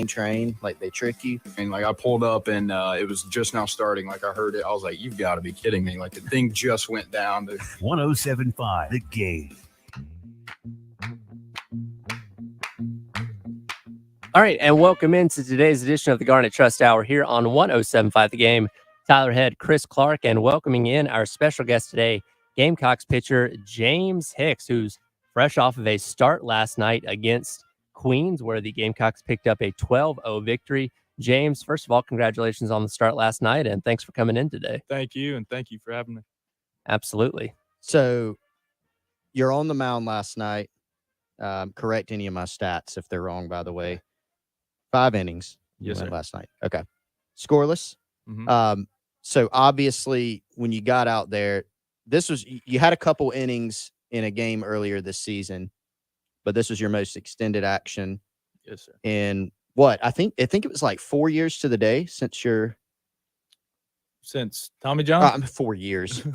train, like they trick you. And like I pulled up and it was just now starting. Like I heard it, I was like, "You've got to be kidding me!" Like the thing just went down. 107.5 The Game. All right, and welcome into today's edition of the Garnet Trust Hour here on 107.5 The Game. Tyler Head, Chris Clark, and welcoming in our special guest today, Gamecocks pitcher James Hicks, who's fresh off of a start last night against Queens, where the Gamecocks picked up a 12-0 victory. James, first of all, congratulations on the start last night, and thanks for coming in today. Thank you, and thank you for having me. Absolutely. So you're on the mound last night. Correct any of my stats if they're wrong, by the way. 5 innings. Yes, sir. Last night. Okay. Scoreless. Mm-hmm. So obviously, when you got out there, you had a couple innings in a game earlier this season, but this was your most extended action. Yes, sir. In what? I think it was like 4 years to the day since Tommy John. 4 years.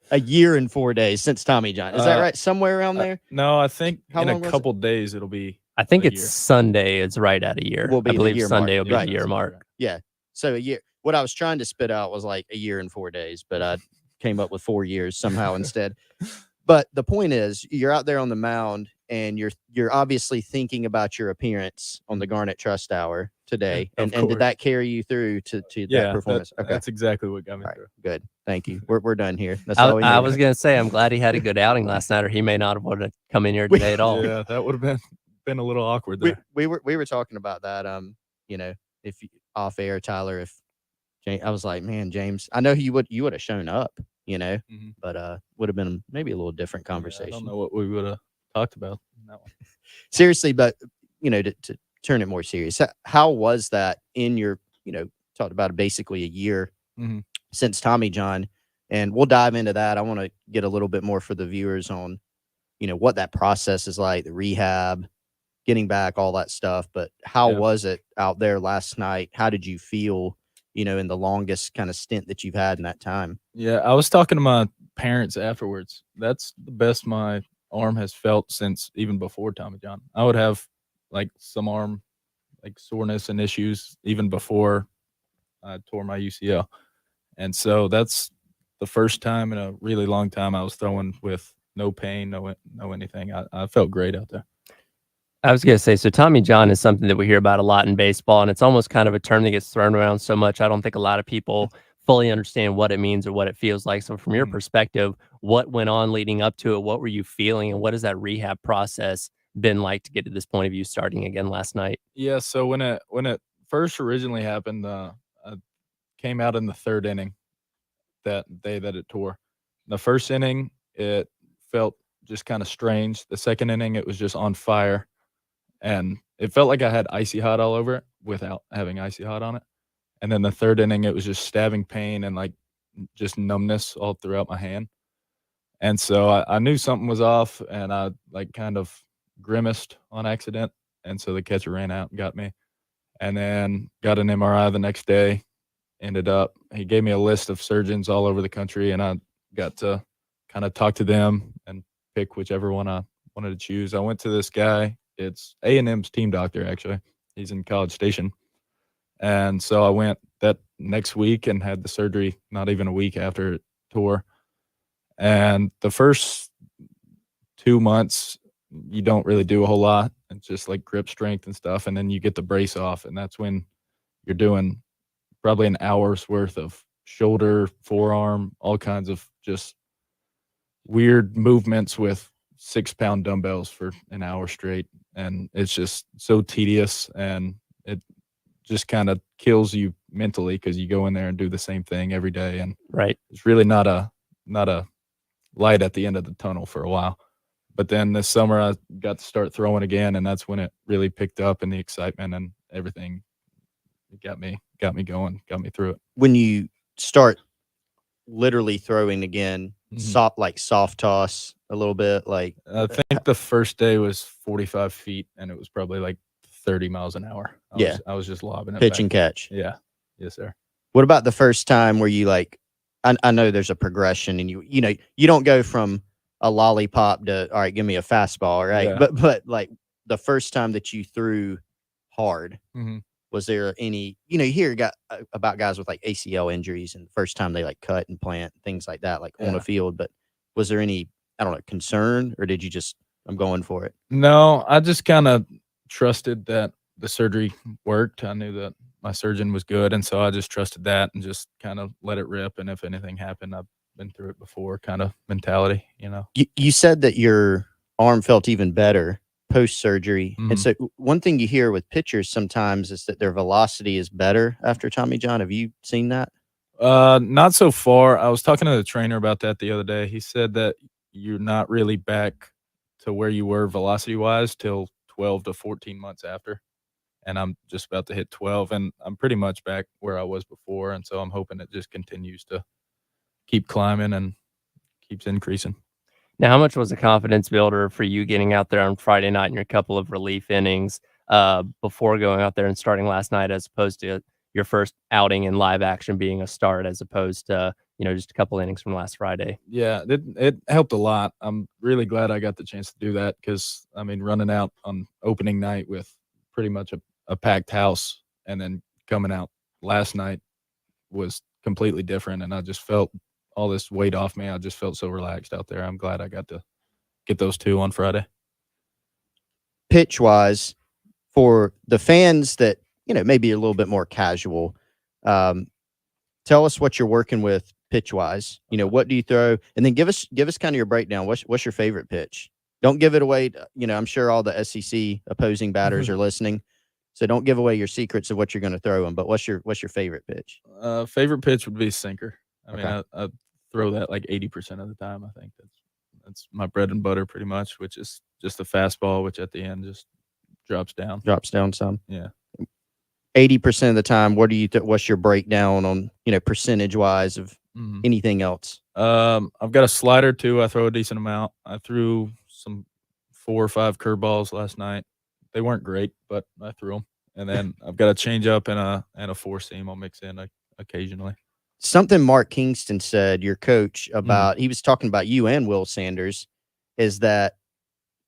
A year and 4 days since Tommy John. Is that right? Somewhere around there? No, I think How in a long was couple days it'll be. I think a it's year. Sunday. It's right at a year. Will be I the believe year Sunday mark. will be Right. the year mark. Yeah. So a year. What I was trying to spit out was like a year and 4 days, but I came up with 4 years somehow instead. But the point is, you're out there on the mound, and you're obviously thinking about your appearance on the Garnet Trust Hour today. Of And did course. that carry you through to that performance? Okay. That's exactly what got me All right, through. good. Thank you. We're done here. That's all we need. I was going to say, I'm glad he had a good outing last night, or he may not have wanted to come in here today at all. Yeah, that would have been a little awkward there. We were talking about that. If off air, Tyler, if I was like, man, James, I know you would have shown up, Mm-hmm. but would have been maybe a little different Yeah, conversation. I don't know what we would have talked about in that one. Seriously, but to turn it more serious, how was that in your talked about basically a year Mm-hmm. since Tommy John, and we'll dive into that. I want to get a little bit more for the viewers on what that process is like, the rehab, getting back, all that stuff. But how was it out there last night? How did you feel in the longest kind of stint that you've had in that time? Yeah, I was talking to my parents afterwards. That's the best my arm has felt since even before Tommy John. I would have like some arm like soreness and issues even before I tore my UCL. And so that's the first time in a really long time I was throwing with no pain, no anything. I felt great out there. I was going to say, so Tommy John is something that we hear about a lot in baseball, and it's almost kind of a term that gets thrown around so much. I don't think a lot of people fully understand what it means or what it feels like. So from your perspective, what went on leading up to it? What were you feeling? And what has that rehab process been like to get to this point of you starting again last night? Yeah, so when it first originally happened, I came out in the 3rd inning that day that it tore. The 1st inning, it felt just kind of strange. The 2nd inning, it was just on fire. And it felt like I had icy hot all over it without having icy hot on it. And then the 3rd inning, it was just stabbing pain and like just numbness all throughout my hand. And so I knew something was off, and I like kind of grimaced on accident. And so the catcher ran out and got me. And then got an MRI the next day. He gave me a list of surgeons all over the country, and I got to kind of talk to them and pick whichever one I wanted to choose. I went to this guy. It's A&M's team doctor, actually. He's in College Station. And so I went that next week and had the surgery not even a week after it tore. And the first 2 months, you don't really do a whole lot. It's just like grip strength and stuff. And then you get the brace off, and that's when you're doing probably an hour's worth of shoulder, forearm, all kinds of just weird movements with 6-pound dumbbells for an hour straight. And it's just so tedious, and it just kind of kills you mentally because you go in there and do the same thing every day. And Right. it's really not a light at the end of the tunnel for a while. But then this summer I got to start throwing again, and that's when it really picked up, and the excitement and everything got me going, got me through it. When you start literally throwing again, soft toss a little bit, like I think the first day was 45 feet, and it was probably like 30 miles an hour. I was just lobbing it pitch back. and catch. Yeah. Yes, sir. What about the first time where you like? I know there's a progression, and you don't go from a lollipop to all right, give me a fastball, right? Yeah. But like the first time that you threw hard. Mm-hmm. Was there any, you hear about guys with like ACL injuries and the first time they like cut and plant, things like that, like on a field. But was there any, I don't know, concern, or did you just, I'm going for it? No, I just kind of trusted that the surgery worked. I knew that my surgeon was good, and so I just trusted that and just kind of let it rip. And if anything happened, I've been through it before kind of mentality, You said that your arm felt even better post-surgery. And so one thing you hear with pitchers sometimes is that their velocity is better after Tommy John. Have you seen that? Not so far. I was talking to the trainer about that the other day. He said that you're not really back to where you were velocity-wise till 12 to 14 months after. And I'm just about to hit 12, and I'm pretty much back where I was before. And so I'm hoping it just continues to keep climbing and keeps increasing. Now, how much was a confidence builder for you getting out there on Friday night in your couple of relief innings before going out there and starting last night, as opposed to your first outing in live action being a start, as opposed to, just a couple innings from last Friday? Yeah, it helped a lot. I'm really glad I got the chance to do that because, running out on opening night with pretty much a packed house and then coming out last night was completely different, and I just felt all this weight off me. I just felt so relaxed out there. I'm glad I got to get those 2 on Friday. Pitch wise, for the fans that, maybe a little bit more casual, tell us what you're working with pitch wise. What do you throw? And then give us kind of your breakdown. What's your favorite pitch? Don't give it away. I'm sure all the SEC opposing batters are listening. So don't give away your secrets of what you're going to throw them. But what's your favorite pitch? Favorite pitch would be sinker. Okay. I throw that like 80% of the time. I think that's my bread and butter pretty much, which is just a fastball, which at the end just drops down. Drops down some. Yeah. 80% of the time, what do you what's your breakdown on, percentage wise of anything else? I've got a slider too. I throw a decent amount. I threw some 4 or 5 curveballs last night. They weren't great, but I threw them. And then I've got a changeup and a 4-seam I'll mix in occasionally. Something Mark Kingston said, your coach, about he was talking about you and Will Sanders, is that,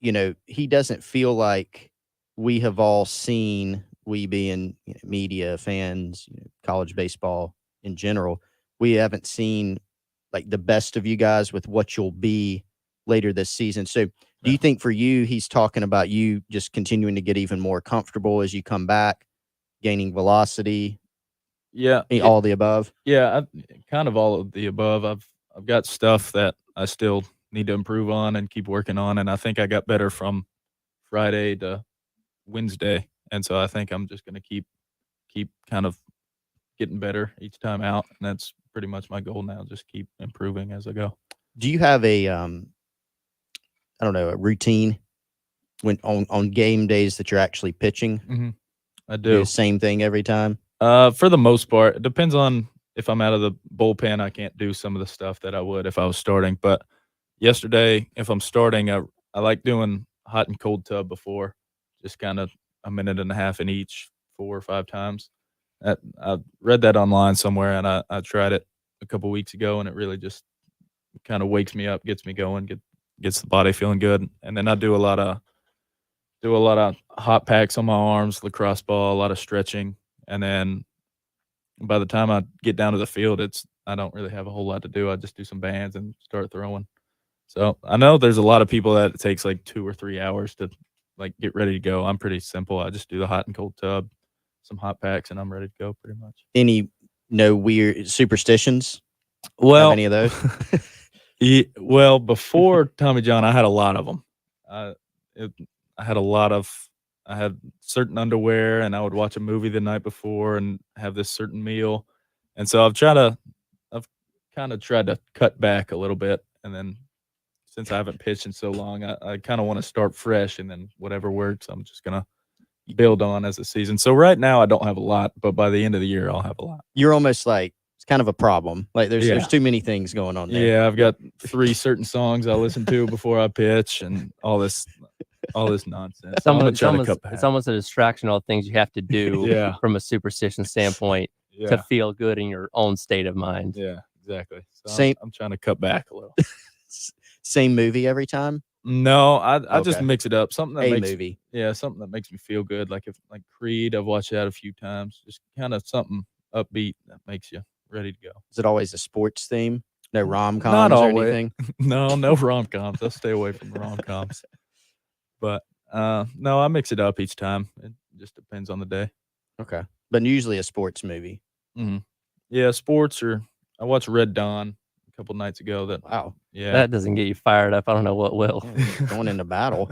he doesn't feel like we have all seen, we being media fans, college baseball in general, we haven't seen like the best of you guys with what you'll be later this season. So do you think for you, he's talking about you just continuing to get even more comfortable as you come back, gaining velocity? Yeah. All the above? Yeah, kind of all of the above. I've got stuff that I still need to improve on and keep working on, and I think I got better from Friday to Wednesday, and so I think I'm just going to keep kind of getting better each time out, and that's pretty much my goal now. Just keep improving as I go. Do you have a I don't know, a routine when on game days that you're actually pitching? I do the same thing every time. For the most part, it depends on if I'm out of the bullpen. I can't do some of the stuff that I would if I was starting. But yesterday, if I'm starting, I like doing hot and cold tub before, just kind of a minute and a half in each, 4 or 5 times. I read that online somewhere, and I tried it a couple weeks ago, and it really just kind of wakes me up, gets me going, gets the body feeling good. And then I do a lot of hot packs on my arms, lacrosse ball, a lot of stretching. And then by the time I get down to the field, I don't really have a whole lot to do. I just do some bands and start throwing. So I know there's a lot of people that it takes like 2 or 3 hours to like get ready to go. I'm pretty simple. I just do the hot and cold tub, some hot packs, and I'm ready to go pretty much. No weird superstitions? Well, have any of those? Well, before Tommy John, I had a lot of them. I had certain underwear, and I would watch a movie the night before and have this certain meal. And so I've kind of tried to cut back a little bit. And then since I haven't pitched in so long, I kind of want to start fresh, and then whatever works, I'm just going to build on as the season. So right now I don't have a lot, but by the end of the year, I'll have a lot. You're almost like, it's kind of a problem. Like there's too many things going on there. Yeah, I've got 3 certain songs I listen to before I pitch and all this nonsense. It's almost a distraction, all the things you have to do from a superstition standpoint to feel good in your own state of mind. Yeah, exactly. So I'm trying to cut back a little. Same movie every time? No, I just Okay. mix it up. Something that A makes movie. something that makes me feel good. Like Creed, I've watched that a few times. Just kind of something upbeat that makes you ready to go. Is it always a sports theme? No Not rom-coms or always. anything? No rom-coms. I stay away from rom-coms. But no, I mix it up each time. It just depends on the day. Okay. But usually a sports movie. Mm-hmm. Yeah, sports, or I watched Red Dawn a couple nights ago. Wow. Yeah. That doesn't get you fired up. I don't know what will. Yeah, going into battle.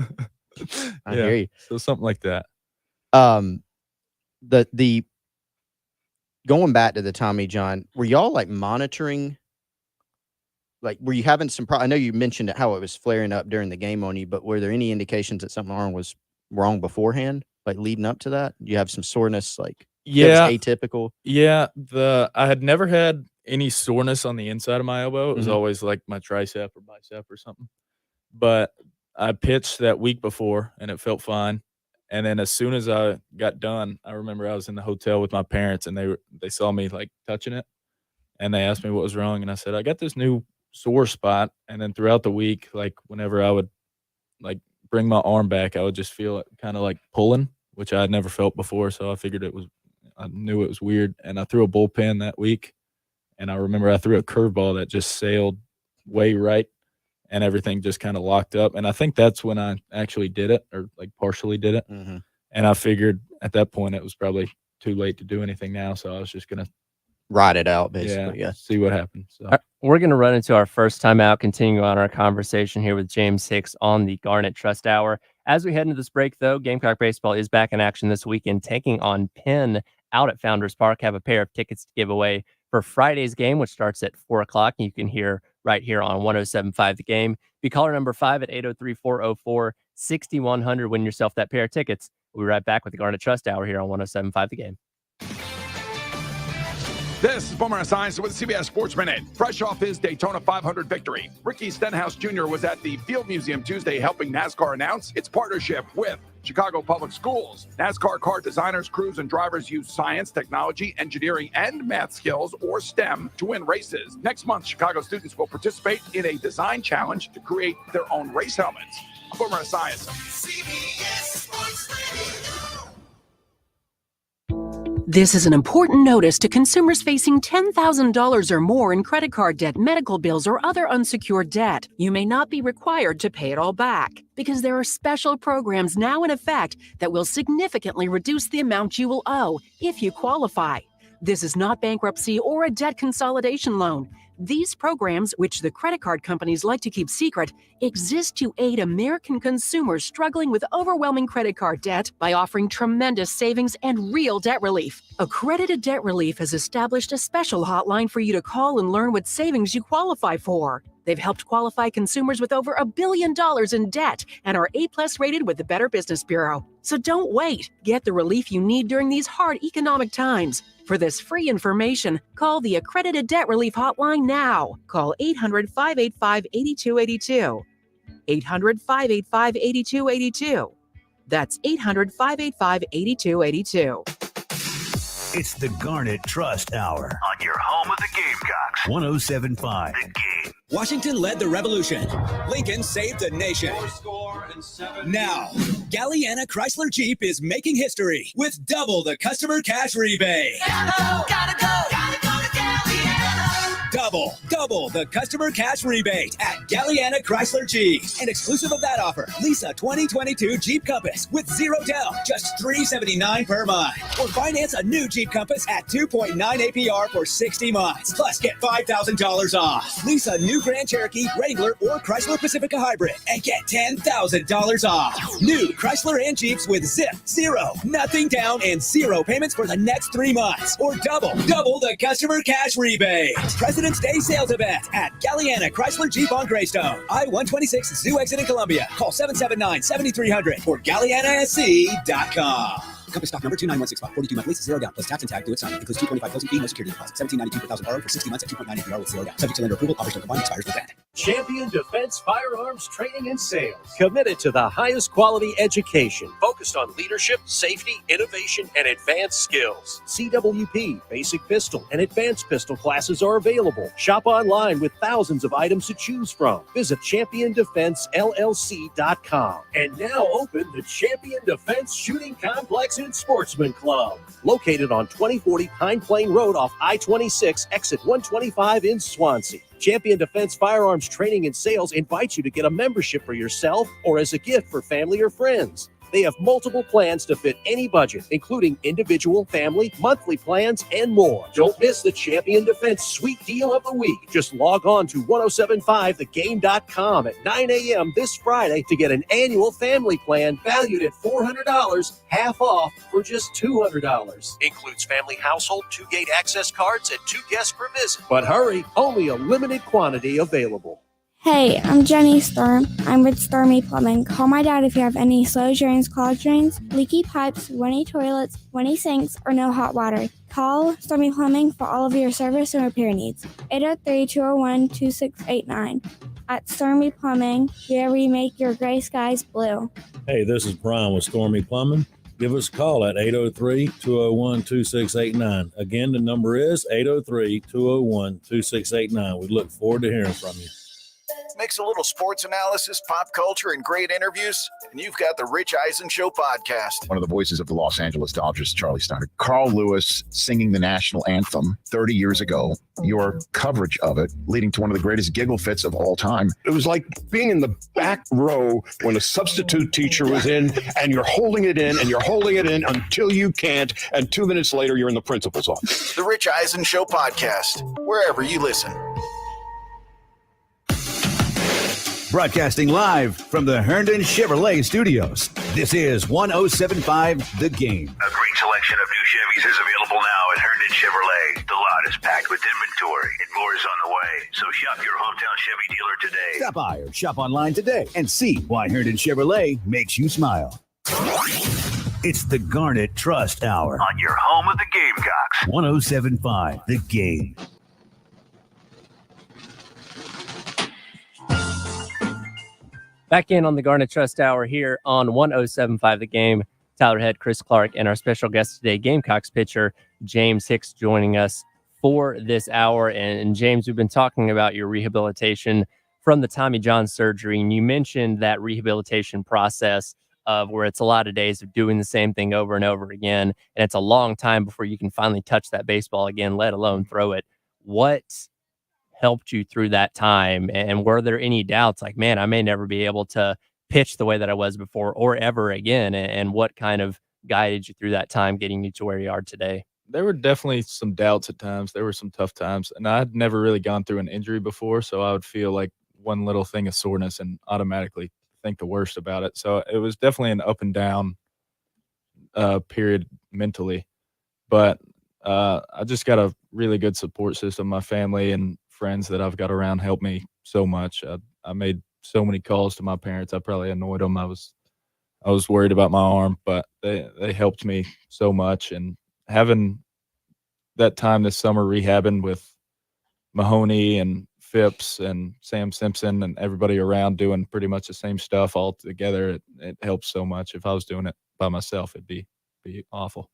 I Yeah, hear you. so something like that. The going back to the Tommy John, were y'all like monitoring? Like, were you having some? I know you mentioned how it was flaring up during the game on you, but were there any indications that something was wrong beforehand, like leading up to that? You have some soreness, like Yeah, it was atypical. yeah. I had never had any soreness on the inside of my elbow. It was Mhm. always like my tricep or bicep or something. But I pitched that week before, and it felt fine. And then as soon as I got done, I remember I was in the hotel with my parents, and they saw me like touching it, and they asked me what was wrong, and I said I got this new sore spot. And then throughout the week, like whenever I would like bring my arm back, I would just feel it kind of like pulling, which I had never felt before. So I knew it was weird, and I threw a bullpen that week, and I remember I threw a curveball that just sailed way right, and everything just kind of locked up. And I think that's when I actually did it, or like partially did it. Mm-hmm. And I figured at that point it was probably too late to do anything now. So I was just going to Ride it out, basically. Yeah. see what happens. So. We're going to run into our first time out, continue on our conversation here with James Hicks on the Garnet Trust Hour. As we head into this break, though, Gamecock Baseball is back in action this weekend, taking on Penn out at Founders Park. Have a pair of tickets to give away for Friday's game, which starts at 4 o'clock. You can hear right here on 107.5 The Game. Be caller number 5 at 803-404-6100. Win yourself that pair of tickets. We'll be right back with the Garnet Trust Hour here on 107.5 The Game. This is Boomer Esiason with CBS Sports Minute. Fresh off his Daytona 500 victory, Ricky Stenhouse Jr. was at the Field Museum Tuesday helping NASCAR announce its partnership with Chicago Public Schools. NASCAR car designers, crews, and drivers use science, technology, engineering, and math skills, or STEM, to win races. Next month, Chicago students will participate in a design challenge to create their own race helmets. I'm Boomer Esiason. CBS Sports Radio. This is an important notice to consumers facing $10,000 or more in credit card debt, medical bills, or other unsecured debt. You may not be required to pay it all back because there are special programs now in effect that will significantly reduce the amount you will owe if you qualify. This is not bankruptcy or a debt consolidation loan. These programs, which the credit card companies like to keep secret, exist to aid American consumers struggling with overwhelming credit card debt by offering tremendous savings and real debt relief. Accredited Debt Relief has established a special hotline for you to call and learn what savings you qualify for. They've helped qualify consumers with over $1 billion in debt and are A+ rated with the Better Business Bureau. So don't wait. Get the relief you need during these hard economic times. For this free information, call the Accredited Debt Relief Hotline now. Call 800-585-8282. 800-585-8282. That's 800-585-8282. It's the Garnet Trust Hour on your home of the Gamecocks. 107.5 The Game. Washington led the revolution. Lincoln saved the nation. Now, Galliana Chrysler Jeep is making history with double the customer cash rebate. Gotta go to Galliana. Double the customer cash rebate at Galliana Chrysler Jeep. And exclusive of that offer, lease a 2022 Jeep Compass with 0 down, just $379 per month. Or finance a new Jeep Compass at 2.9 APR for 60 months. Plus, get $5,000 off. Lease a new Grand Cherokee, Wrangler, or Chrysler Pacifica Hybrid and get $10,000 off. New Chrysler and Jeeps with zip, 0, nothing down, and 0 payments for the next 3 months. Or double the customer cash rebate. President's Day sales event at Galliana Chrysler Jeep on Greystone. I-126 Zoo Exit in Columbia. Call 779-7300 or GallianaSC.com. Compass stock number 29165. 42-month lease, 0 down, plus tax and tag. Do it sign. Includes $225 closing fee, no security deposit. $1,792 per thousand borrowed for 60 months at 2.9 APR with 0 down. Subject to lender approval. Offers don't combine. Expires with that. Champion Defense Firearms Training and Sales. Committed to the highest quality education. Focused on leadership, safety, innovation, and advanced skills. CWP, basic pistol, and advanced pistol classes are available. Shop online with thousands of items to choose from. Visit ChampionDefenseLLC.com. And now open the Champion Defense Shooting Complex and Sportsman Club. Located on 2040 Pine Plain Road off I-26, exit 125 in Swansea. Champion Defense Firearms Training and Sales invites you to get a membership for yourself or as a gift for family or friends. They have multiple plans to fit any budget, including individual, family, monthly plans, and more. Don't miss the Champion Defense Sweet Deal of the Week. Just log on to 1075thegame.com at 9 a.m. this Friday to get an annual family plan valued at $400, half off for just $200. Includes family household, 2-gate access cards, and 2 guests per visit. But hurry, only a limited quantity available. Hey, I'm Jenny Storm. I'm with Stormy Plumbing. Call my dad if you have any slow drains, clogged drains, leaky pipes, runny toilets, runny sinks, or no hot water. Call Stormy Plumbing for all of your service and repair needs. 803-201-2689. At Stormy Plumbing, where we make your gray skies blue. Hey, this is Brian with Stormy Plumbing. Give us a call at 803-201-2689. Again, the number is 803-201-2689. We look forward to hearing from you. Mix a little sports analysis, pop culture, and great interviews, and you've got the Rich Eisen Show podcast. One of the voices of the Los Angeles Dodgers, Charlie Steiner. Carl Lewis singing the national anthem 30 years ago. Your coverage of it leading to one of the greatest giggle fits of all time. It was like being in the back row when a substitute teacher was in, and you're holding it in, and you're holding it in until you can't, and 2 minutes later, you're in the principal's office. The Rich Eisen Show podcast, wherever you listen. Broadcasting live from the Herndon Chevrolet Studios. This is 1075 The Game. A great selection of new Chevys is available now at Herndon Chevrolet. The lot is packed with inventory and more is on the way. So shop your hometown Chevy dealer today. Stop by or shop online today and see why Herndon Chevrolet makes you smile. It's the Garnet Trust Hour on your home of the Gamecocks. 1075 The Game. Back in on the Garnet Trust Hour here on 107.5 The Game. Tyler Head, Chris Clark, and our special guest today, Gamecocks pitcher James Hicks, joining us for this hour. And James, we've been talking about your rehabilitation from the Tommy John surgery, and you mentioned that rehabilitation process of where it's a lot of days of doing the same thing over and over again, and it's a long time before you can finally touch that baseball again, let alone throw it. What helped you through that time, and were there any doubts like, man, I may never be able to pitch the way that I was before or ever again, and what kind of guided you through that time getting you to where you are today? There were definitely some doubts at times. There were some tough times, and I'd never really gone through an injury before, so I would feel like one little thing of soreness and automatically think the worst about it. So it was definitely an up and down period mentally, but I just got a really good support system. My family and friends that I've got around helped me so much. I made so many calls to my parents. I probably annoyed them. I was worried about my arm, but they helped me so much. And having that time this summer rehabbing with Mahoney and Phipps and Sam Simpson and everybody around doing pretty much the same stuff all together, it helps so much. If I was doing it by myself, it'd be awful.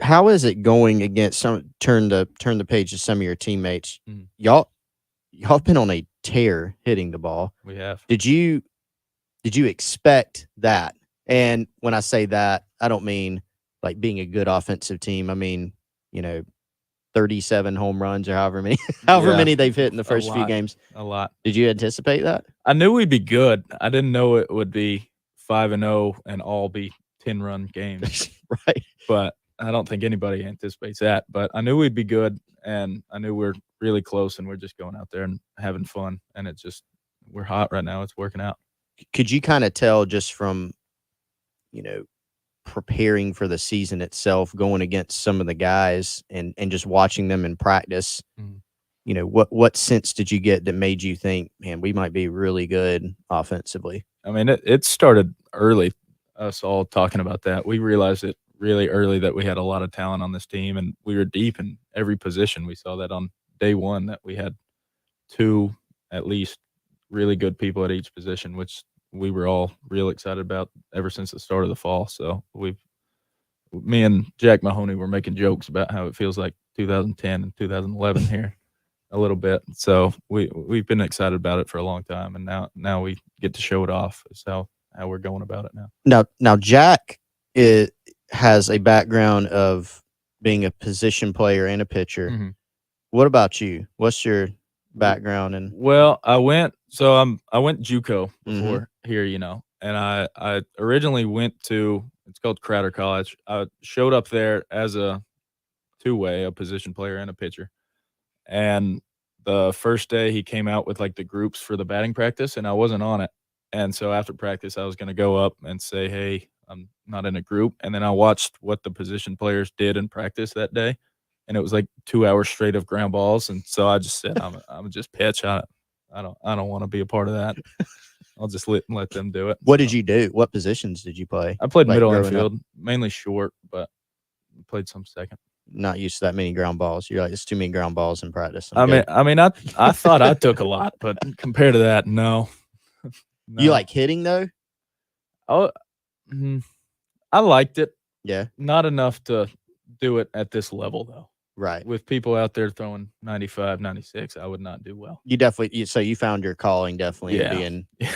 How is it going against turn the page to some of your teammates? Y'all been on a tear hitting the ball. We have. Did you expect that? And when I say that, I don't mean like being a good offensive team. I mean, 37 home runs or however many they've hit in the first few games. A lot. Did you anticipate that? I knew we'd be good. I didn't know it would be 5-0 and all be 10-run games. Right. But I don't think anybody anticipates that, but I knew we'd be good, and I knew we're really close, and we're just going out there and having fun, and we're hot right now. It's working out. Could you kind of tell just from, preparing for the season itself, going against some of the guys and just watching them in practice, what sense did you get that made you think, man, we might be really good offensively? I mean, it started early, us all talking about that. We realized it really early that we had a lot of talent on this team, and we were deep in every position. We saw that on day one, that we had 2 at least really good people at each position, which we were all real excited about ever since the start of the fall. So me and Jack Mahoney were making jokes about how it feels like 2010 and 2011 here a little bit. So we've been excited about it for a long time, and now we get to show it off. Is how we're going about it now. Now Jack has a background of being a position player and a pitcher. Mm-hmm. What about you? What's your background? And well, I went JUCO before here, and I originally went to, it's called Crowder College. I showed up there as a two-way, a position player and a pitcher. And the first day he came out with like the groups for the batting practice, and I wasn't on it. And so after practice, I was going to go up and say, "Hey, I'm not in a group." And then I watched what the position players did in practice that day, and it was like 2 hours straight of ground balls. And so I just said, "I'm just pitch. I don't want to be a part of that. I'll just let them do it." What did you do? What positions did you play? I played like middle growing infield, up? mainly short, but played some second. Not used to that many ground balls. You're like, it's too many ground balls in practice. I thought I took a lot, but compared to that, no. You like hitting though? Oh, I liked it. Yeah. Not enough to do it at this level though. Right. With people out there throwing 95, 96, I would not do well. You definitely, so you found your calling definitely in being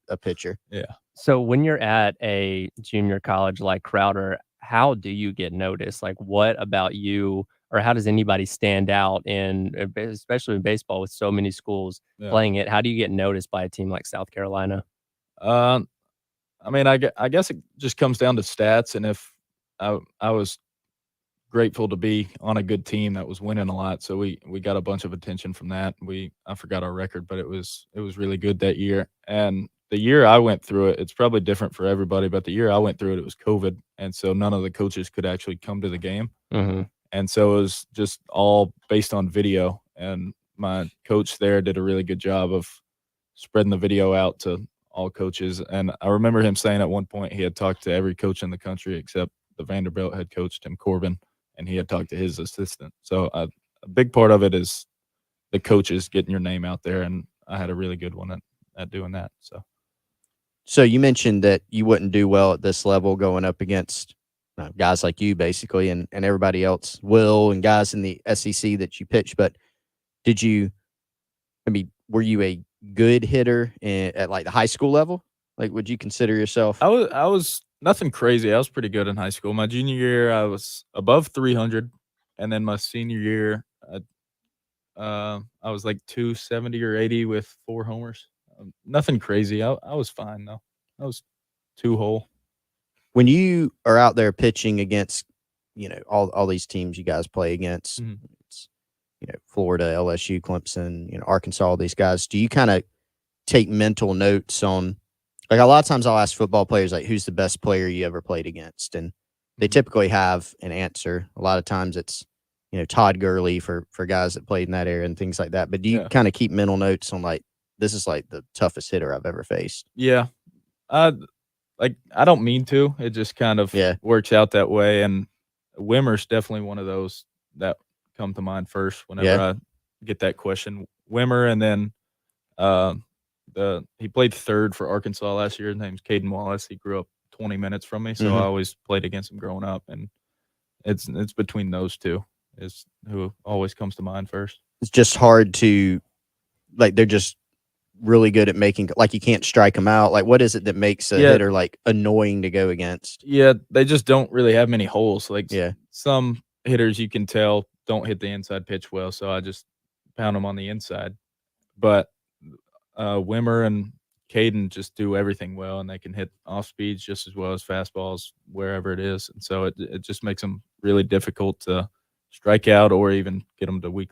a pitcher. Yeah. So when you're at a junior college like Crowder, how do you get noticed? Like, what about you, or how does anybody stand out especially in baseball with so many schools playing it? How do you get noticed by a team like South Carolina? I guess it just comes down to stats, and if I was grateful to be on a good team that was winning a lot, so we got a bunch of attention from that. I forgot our record, but it was really good that year. And the year I went through it, it's probably different for everybody, but the year I went through it, it was COVID, and so none of the coaches could actually come to the game. Mm-hmm. And so it was just all based on video, and my coach there did a really good job of spreading the video out to all coaches. And I remember him saying at one point he had talked to every coach in the country except the Vanderbilt head coach, Tim Corbin, and he had talked to his assistant. So a big part of it is the coaches getting your name out there, and I had a really good one at doing that. So you mentioned that you wouldn't do well at this level going up against guys like you, basically, and everybody else, Will, and guys in the SEC that you pitched. But were you a good hitter at like the high school level? Like, would you consider yourself? I was nothing crazy. I was pretty good in high school. My junior year, I was above 300, and then my senior year, I was like 270 or 80 with 4 homers. Nothing crazy. I was fine though. I was 2-hole. When you are out there pitching against, all these teams you guys play against, it's, Florida, LSU, Clemson, Arkansas, all these guys, do you kind of take mental notes on, like, a lot of times I'll ask football players, like, who's the best player you ever played against? And they typically have an answer. A lot of times it's, Todd Gurley for guys that played in that era and things like that. But do you kind of keep mental notes on, like, this is like the toughest hitter I've ever faced? Yeah. I don't mean to. It just kind of works out that way. And Wimmer's definitely one of those that come to mind first whenever I get that question. Wimmer, and then he played third for Arkansas last year. His name's Caden Wallace. He grew up 20 minutes from me, so I always played against him growing up. And it's between those two is who always comes to mind first. It's just hard to, like, they're just really good at making, like, you can't strike them out. Like, what is it that makes a hitter like annoying to go against? Yeah, they just don't really have many holes. Like, some hitters you can tell don't hit the inside pitch well, so I just pound them on the inside. But Wimmer and Caden just do everything well, and they can hit off speeds just as well as fastballs wherever it is. And so it just makes them really difficult to strike out or even get them to weak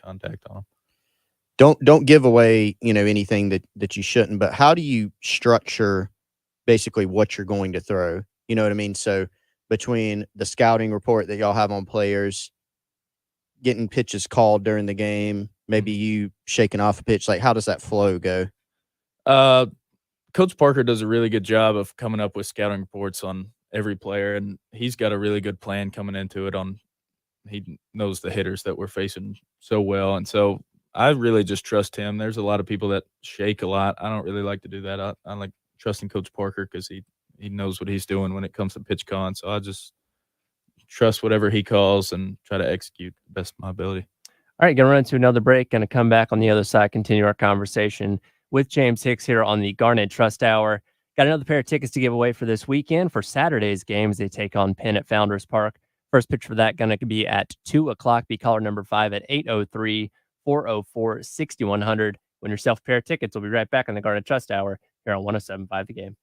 contact on them. Don't give away, anything that you shouldn't, but how do you structure basically what you're going to throw? You know what I mean? So between the scouting report that y'all have on players, getting pitches called during the game, maybe you shaking off a pitch, like, how does that flow go? Coach Parker does a really good job of coming up with scouting reports on every player, and he's got a really good plan coming into it. He knows the hitters that we're facing so well, and so I really just trust him. There's a lot of people that shake a lot. I don't really like to do that. I like trusting Coach Parker because he knows what he's doing when it comes to pitch con. So I just trust whatever he calls and try to execute the best of my ability. All right, going to run to another break. Going to come back on the other side, continue our conversation with James Hicks here on the Garnet Trust Hour. Got another pair of tickets to give away for this weekend for Saturday's games. They take on Penn at Founders Park. First pitch for that going to be at 2 o'clock. Be caller number 5 at 803-404-6100. Win yourself a pair of tickets. We'll be right back on the Garnet Trust Hour here on 107.5 The Game.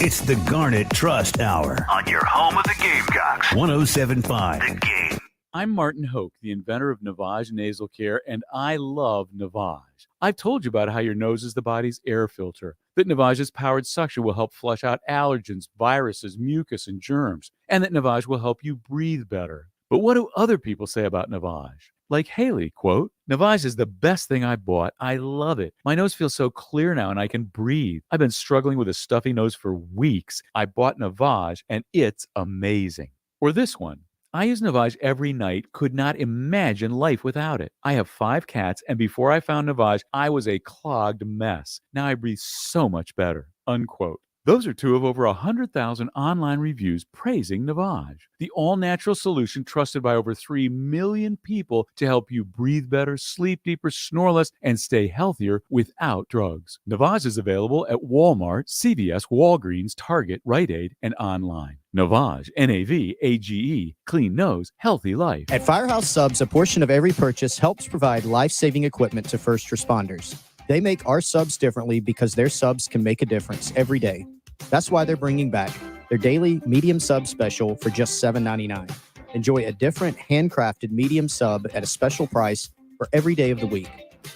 It's the Garnet Trust Hour On your home of the Gamecocks. 107.5 The Game. I'm Martin Hoke, the inventor of Navage Nasal Care, and I love Navage. I've told you about how your nose is the body's air filter, that Navage's powered suction will help flush out allergens, viruses, mucus, and germs, and that Navage will help you breathe better. But what do other people say about Navage? Like Haley, quote, Navage is the best thing I bought. I love it. My nose feels so clear now and I can breathe. I've been struggling with a stuffy nose for weeks. I bought Navage and it's amazing. Or this one. I use Navage every night, could not imagine life without it. I have 5 cats, and before I found Navage, I was a clogged mess. Now I breathe so much better, unquote. Those are 2 of over 100,000 online reviews praising Navage, the all-natural solution trusted by over 3 million people to help you breathe better, sleep deeper, snore less, and stay healthier without drugs. Navage is available at Walmart, CVS, Walgreens, Target, Rite Aid, and online. Navage, N-A-V-A-G-E, clean nose, healthy life. At Firehouse Subs, a portion of every purchase helps provide life-saving equipment to first responders. They make our subs differently because their subs can make a difference every day. That's why they're bringing back their daily medium sub special for just $7.99. Enjoy a different handcrafted medium sub at a special price for every day of the week.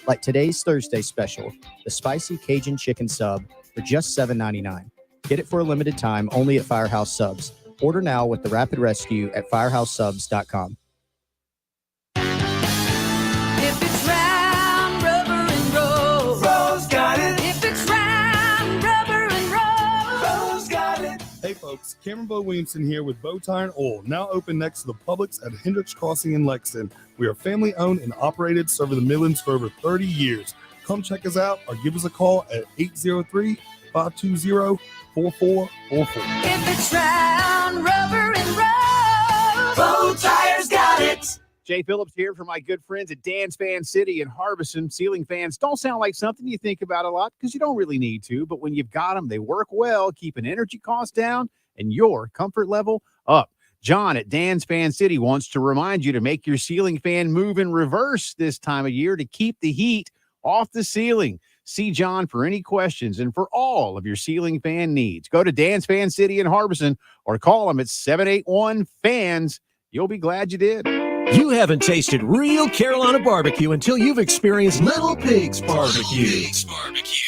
Like today's Thursday special, the spicy Cajun chicken sub for just $7.99. Get it for a limited time only at Firehouse Subs. Order now with the Rapid Rescue at firehousesubs.com. If it's round, rubber, and roll, Rose got it. If it's round, rubber, and roll, Rose got it. Hey folks, Cameron Bo Williamson here with Bow Tie and Oil, now open next to the Publix at Hendricks Crossing in Lexington. We are family owned and operated, serving the Midlands for over 30 years. Come check us out or give us a call at 803-520-4444. If it's round, rubber, and roll, Bow Tires got it. Jay Phillips here from my good friends at Dan's Fan City in Harbison. Ceiling fans don't sound like something you think about a lot because you don't really need to, but when you've got them, they work well, keeping energy costs down and your comfort level up. John at Dan's Fan City wants to remind you to make your ceiling fan move in reverse this time of year to keep the heat off the ceiling. See John for any questions and for all of your ceiling fan needs. Go to Dan's Fan City in Harbison or call them at 781-FANS. You'll be glad you did. You haven't tasted real Carolina barbecue until you've experienced Little Pig's Barbecue.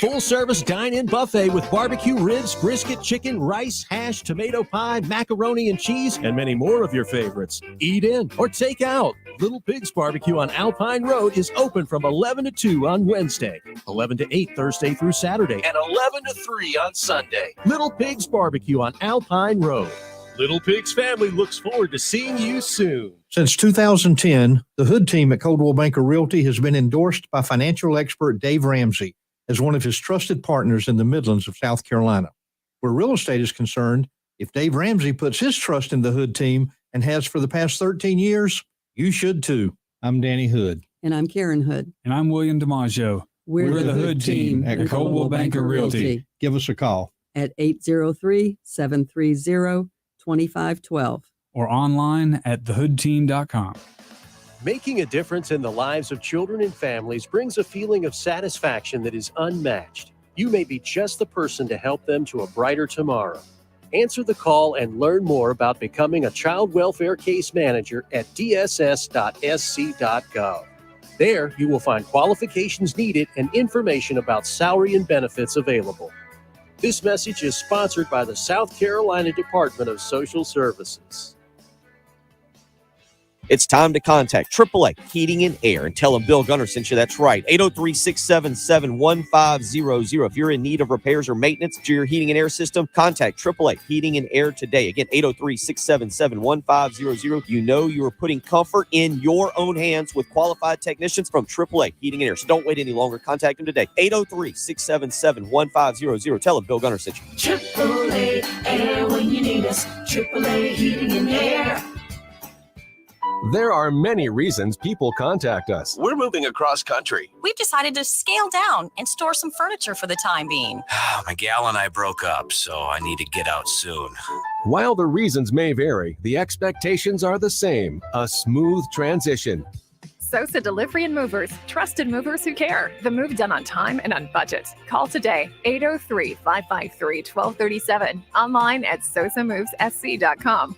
Full-service dine-in buffet with barbecue ribs, brisket, chicken, rice, hash, tomato pie, macaroni and cheese, and many more of your favorites. Eat in or take out. Little Pig's Barbecue on Alpine Road is open from 11 to 2 on Wednesday, 11 to 8 Thursday through Saturday, and 11 to 3 on Sunday. Little Pig's Barbecue on Alpine Road. Little Pig's family looks forward to seeing you soon. Since 2010, the Hood team at Coldwell Banker Realty has been endorsed by financial expert Dave Ramsey as one of his trusted partners in the Midlands of South Carolina. Where real estate is concerned, if Dave Ramsey puts his trust in the Hood team and has for the past 13 years, you should too. I'm Danny Hood. And I'm Karen Hood. And I'm William DiMaggio. We're the Hood team at Coldwell Banker Realty. Give us a call at 803-730-2512 or online at thehoodteam.com. Making a difference in the lives of children and families brings a feeling of satisfaction that is unmatched. You may be just the person to help them to a brighter tomorrow. Answer the call and learn more about becoming a child welfare case manager at dss.sc.gov. There, you will find qualifications needed and information about salary and benefits available. This message is sponsored by the South Carolina Department of Social Services. It's time to contact AAA Heating and Air and tell them Bill Gunner sent you. That's right, 803-677-1500. If you're in need of repairs or maintenance to your heating and air system, contact AAA Heating and Air today. Again, 803-677-1500. You know you are putting comfort in your own hands with qualified technicians from AAA Heating and Air. So don't wait any longer. Contact them today, 803-677-1500. Tell them Bill Gunner sent you. AAA Air when you need us. AAA Heating and Air. There are many reasons people contact us. We're moving across country. We've decided to scale down and store some furniture for the time being. My gal and I broke up, so I need to get out soon. While the reasons may vary, the expectations are the same: a smooth transition. Sosa Delivery and Movers, trusted movers who care. The move done on time and on budget. Call today, 803-553-1237. Online at sosamovessc.com.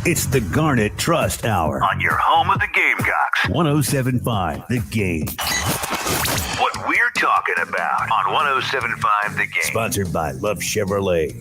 It's the Garnet Trust Hour On your home of the Gamecocks. 107.5 The Game. What we're talking about on 107.5 The Game. Sponsored by Love Chevrolet.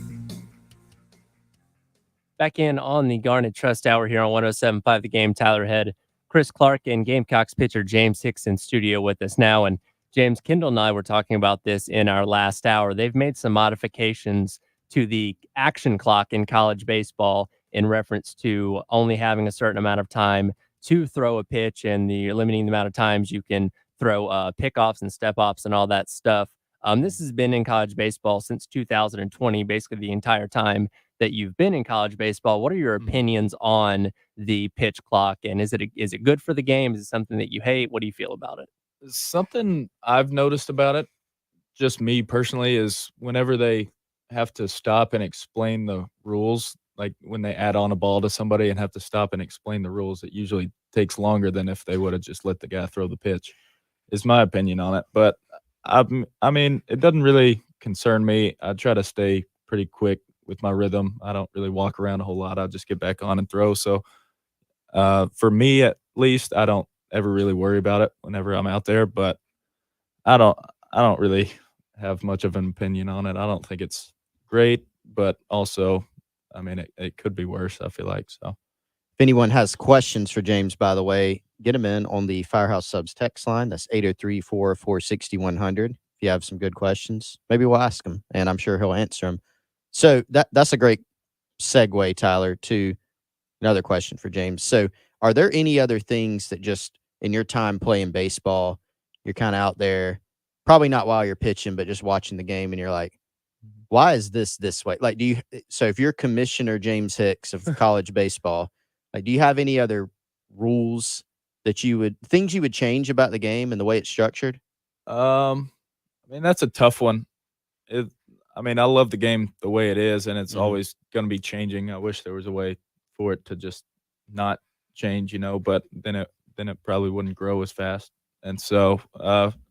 Back in on the Garnet Trust Hour here on 107.5 The Game. Tyler Head, Chris Clark, and Gamecocks pitcher James Hicks in studio with us now. And James, Kendall and I were talking about this in our last hour. They've made some modifications to the action clock in college baseball in reference to only having a certain amount of time to throw a pitch and limiting the amount of times you can throw pickoffs and step-offs and all that stuff. This has been in college baseball since 2020, basically the entire time that you've been in college baseball. What are your opinions on the pitch clock, and is it good for the game? Is it something that you hate? What do you feel about it? Something I've noticed about it, just me personally, is whenever they have to stop and explain the rules, like when they add on a ball to somebody and have to stop and explain the rules, it usually takes longer than if they would have just let the guy throw the pitch, is my opinion on it. But I mean, it doesn't really concern me. I try to stay pretty quick with my rhythm. I don't really walk around a whole lot. I'll just get back on and throw. So for me, at least, I don't ever really worry about it whenever I'm out there, but I don't really have much of an opinion on it. I don't think it's great, but also, I mean, it could be worse, I feel like. So, if anyone has questions for James, by the way, get them in on the Firehouse Subs text line. That's 803-446-100. If you have some good questions, maybe we'll ask him, and I'm sure he'll answer them. So that's a great segue, Tyler, to another question for James. So are there any other things that just in your time playing baseball, you're kind of out there, probably not while you're pitching, but just watching the game, and you're like, why is this way? Like, so if you're Commissioner James Hicks of college baseball, like, do you have any other rules that things you would change about the game and the way it's structured? I mean, that's a tough one. I mean, I love the game the way it is, and it's always going to be changing. I wish there was a way for it to just not change, but then it probably wouldn't grow as fast. And so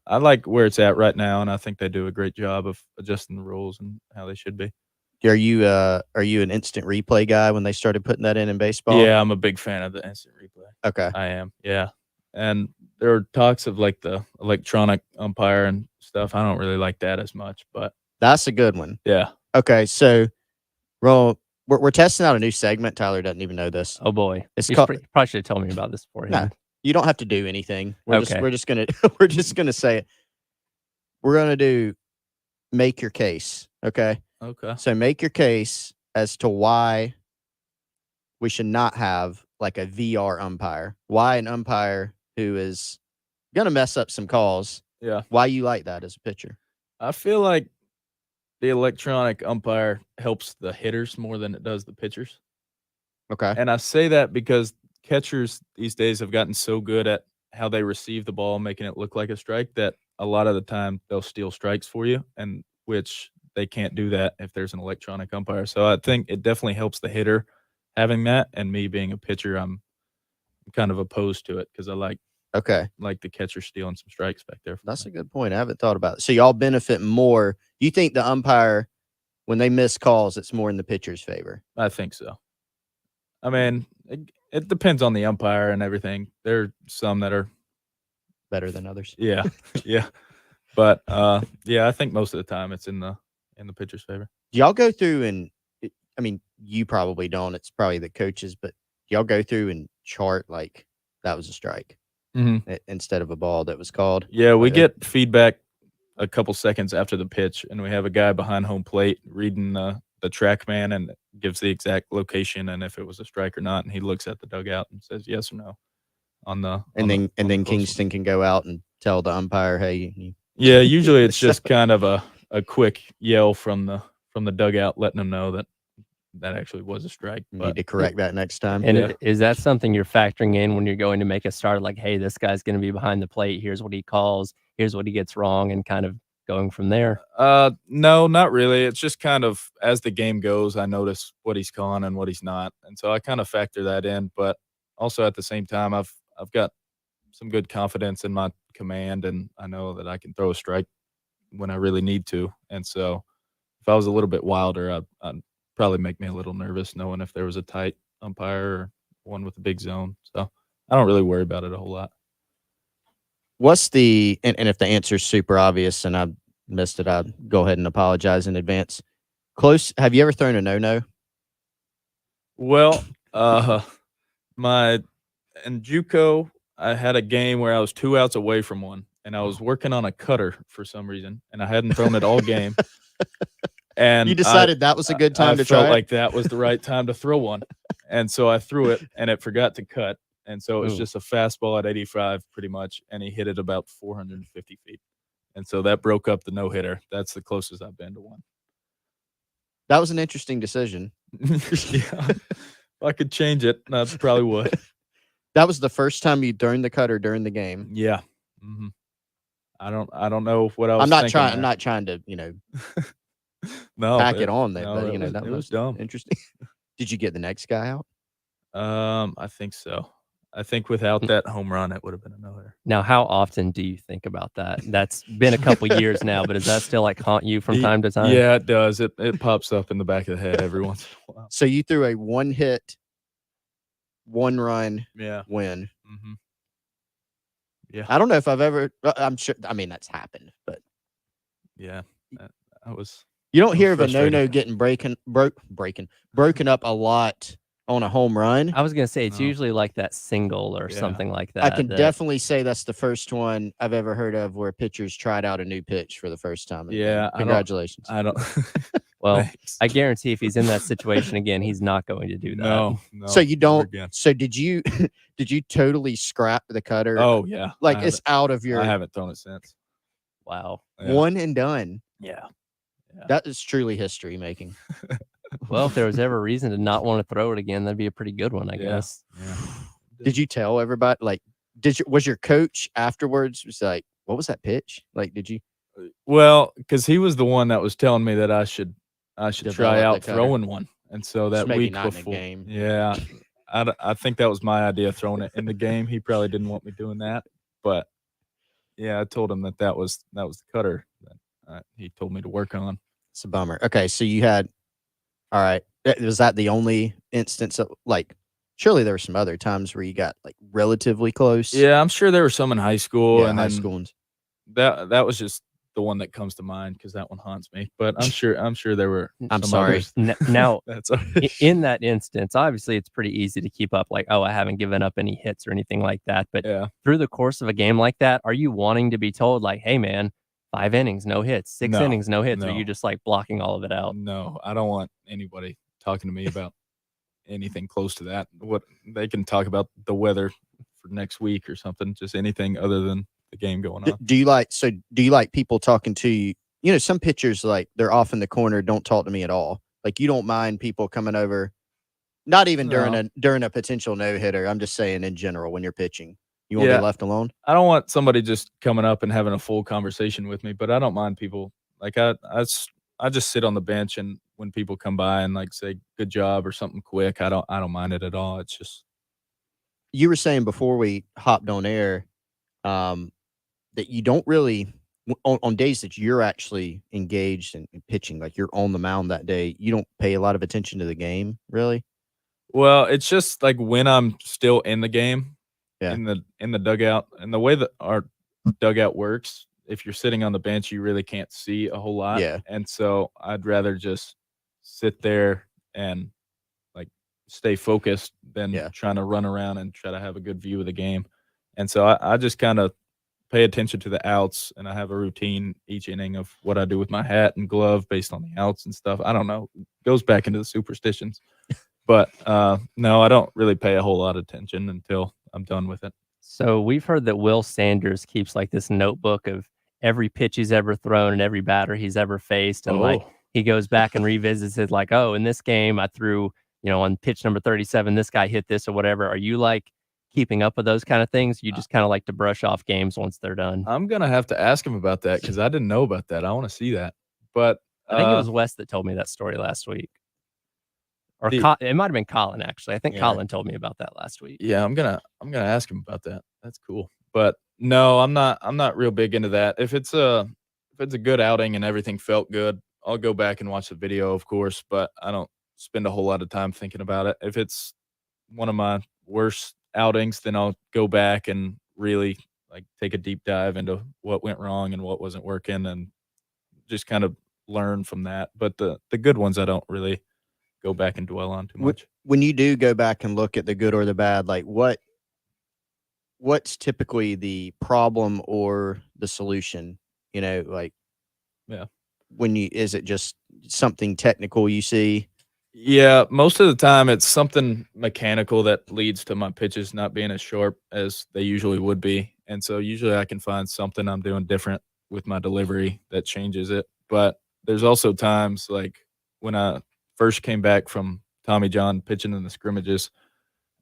I like where it's at right now, and I think they do a great job of adjusting the rules and how they should be. Are you an instant replay guy when they started putting that in baseball? Yeah, I'm a big fan of the instant replay. Okay. I am, yeah. And there are talks of like the electronic umpire and stuff. I don't really like that as much, but that's a good one. Yeah. Okay, so we're testing out a new segment. Tyler doesn't even know this. Oh boy, it's you called. Probably should have told me about this beforehand. No, you don't have to do anything. We're Okay. just gonna say it. We're gonna do make your case. Okay. Okay. So make your case as to why we should not have like a VR umpire. Why an umpire who is gonna mess up some calls. Yeah. Why you like that as a pitcher? I feel like the electronic umpire helps the hitters more than it does the pitchers. Okay. And I say that because catchers these days have gotten so good at how they receive the ball, making it look like a strike, that a lot of the time they'll steal strikes for you, and which they can't do that if there's an electronic umpire. So I think it definitely helps the hitter having that. And me being a pitcher, I'm kind of opposed to it because I like the catcher stealing some strikes back there. That's a good point. I haven't thought about it. So y'all benefit more. You think the umpire, when they miss calls, it's more in the pitcher's favor? I think so. I mean, it depends on the umpire and everything. There are some that are better than others. Yeah, yeah. But yeah, I think most of the time it's in the pitcher's favor. Do y'all go through and, I mean, you probably don't. It's probably the coaches, but y'all go through and chart like that was a strike instead of a ball that was called. Yeah, we Like, get feedback a couple seconds after the pitch, and we have a guy behind home plate reading the TrackMan and gives the exact location and if it was a strike or not, and he looks at the dugout and says yes or no on the and then Kingston can go out and tell the umpire, hey. Yeah, usually it's just kind of a quick yell from the dugout letting them know that actually was a strike. You need to correct that next time. And is that something you're factoring in when you're going to make a start? Like, hey, this guy's going to be behind the plate. Here's what he calls. Here's what he gets wrong, and kind of going from there. No, not really. It's just kind of as the game goes, I notice what he's calling and what he's not, and so I kind of factor that in. But also at the same time, I've got some good confidence in my command, and I know that I can throw a strike when I really need to. And so if I was a little bit wilder, I'd probably make me a little nervous knowing if there was a tight umpire or one with a big zone. So I don't really worry about it a whole lot. What's the and if the answer is super obvious and I missed it, I'll go ahead and apologize in advance. Close. Have you ever thrown a no-no? Well, in JUCO, I had a game where I was 2 outs away from one, and I was working on a cutter for some reason, and I hadn't thrown it all game. And you decided that was a good time to try. I felt like that was the right time to throw one, and so I threw it, and it forgot to cut, and so it was just a fastball at 85 pretty much, and he hit it about 450 feet, and so that broke up the no-hitter. That's the closest I've been to one. That was an interesting decision. Yeah, if I could change it, I probably would. That was the first time you thrown the cutter during the game. Yeah. Mm-hmm. I don't know what I was. I'm not trying to no, pack it on there, no, but it that was dumb. Interesting. Did you get the next guy out? I think so. I think without that home run, it would have been a no-hitter. Now, how often do you think about that? That's been a couple years now, but does that still like haunt you from time to time? Yeah, it does. It pops up in the back of the head every once in a while. So you threw a 1-hit, 1-run win. Mm-hmm. Yeah. I don't know if I've ever. I'm sure. I mean, that's happened, but yeah, I was. You don't hear of a no-no getting broken up a lot on a home run. I was gonna say it's usually like that single or something like that. I can definitely say that's the first one I've ever heard of where pitchers tried out a new pitch for the first time. Yeah, congratulations. I don't. Well, Thanks. I guarantee if he's in that situation again, he's not going to do that. No. So you don't. So did you totally scrap the cutter? Oh yeah, like it's out of your. I haven't thrown it since. Wow. Yeah. One and done. Yeah. That is truly history making. Well, if there was ever a reason to not want to throw it again, that'd be a pretty good one, I guess. Yeah. Did you tell everybody? Like, was your coach afterwards was like, what was that pitch? Like, did you? Well, because he was the one that was telling me that I should try out throwing one, and so that week before, yeah, I think that was my idea, throwing it in the game. He probably didn't want me doing that, but yeah, I told him that was the cutter that he told me to work on. It's a bummer. Okay, so you had. All right. Was that the only instance of like, surely there were some other times where you got like relatively close? Yeah, I'm sure there were some in high school. Yeah, and high then school ones. That was just the one that comes to mind because that one haunts me. But I'm sure there were. I'm sorry. Now, that's all right. In that instance, obviously it's pretty easy to keep up. Like, oh, I haven't given up any hits or anything like that. But through the course of a game like that, are you wanting to be told like, hey, man, 5 innings, no hits, 6 innings, no hits? Or are you just like blocking all of it out? No, I don't want anybody talking to me about anything close to that. What they can talk about the weather for next week or something, just anything other than the game going on. Do you like people talking to you? You know, some pitchers, like they're off in the corner, don't talk to me at all. Like you don't mind people coming over, not even during a potential no-hitter. I'm just saying in general when you're pitching. You want to be left alone? I don't want somebody just coming up and having a full conversation with me, but I don't mind people. Like I just sit on the bench, and when people come by and like say good job or something quick, I don't mind it at all. It's just. You were saying before we hopped on air that you don't really on days that you're actually engaged in pitching, like you're on the mound that day, you don't pay a lot of attention to the game, really? Well, it's just like when I'm still in the game, in the dugout, and the way that our dugout works, if you're sitting on the bench, you really can't see a whole lot. Yeah. And so I'd rather just sit there and stay focused than trying to run around and try to have a good view of the game. And so I just kind of pay attention to the outs, and I have a routine each inning of what I do with my hat and glove based on the outs and stuff. I don't know. It goes back into the superstitions. But, no, I don't really pay a whole lot of attention until I'm done with it. So we've heard that Will Sanders keeps like this notebook of every pitch he's ever thrown and every batter he's ever faced. And like he goes back and revisits it like, oh, in this game I threw, on pitch number 37, this guy hit this or whatever. Are you like keeping up with those kind of things? You just kind of like to brush off games once they're done? I'm going to have to ask him about that because I didn't know about that. I want to see that. But I think it was Wes that told me that story last week. Or it might have been Colin, actually. I think Colin told me about that last week. Yeah, I'm gonna ask him about that. That's cool. But no, I'm not real big into that. If it's a good outing and everything felt good, I'll go back and watch the video, of course, but I don't spend a whole lot of time thinking about it. If it's one of my worst outings, then I'll go back and really like take a deep dive into what went wrong and what wasn't working and just kind of learn from that. But the good ones I don't really go back and dwell on too much. When you do go back and look at the good or the bad, like what's typically the problem or the solution? Like, is it just something technical you see? Yeah, most of the time it's something mechanical that leads to my pitches not being as sharp as they usually would be. And so usually I can find something I'm doing different with my delivery that changes it. But there's also times like when I first came back from Tommy John pitching in the scrimmages,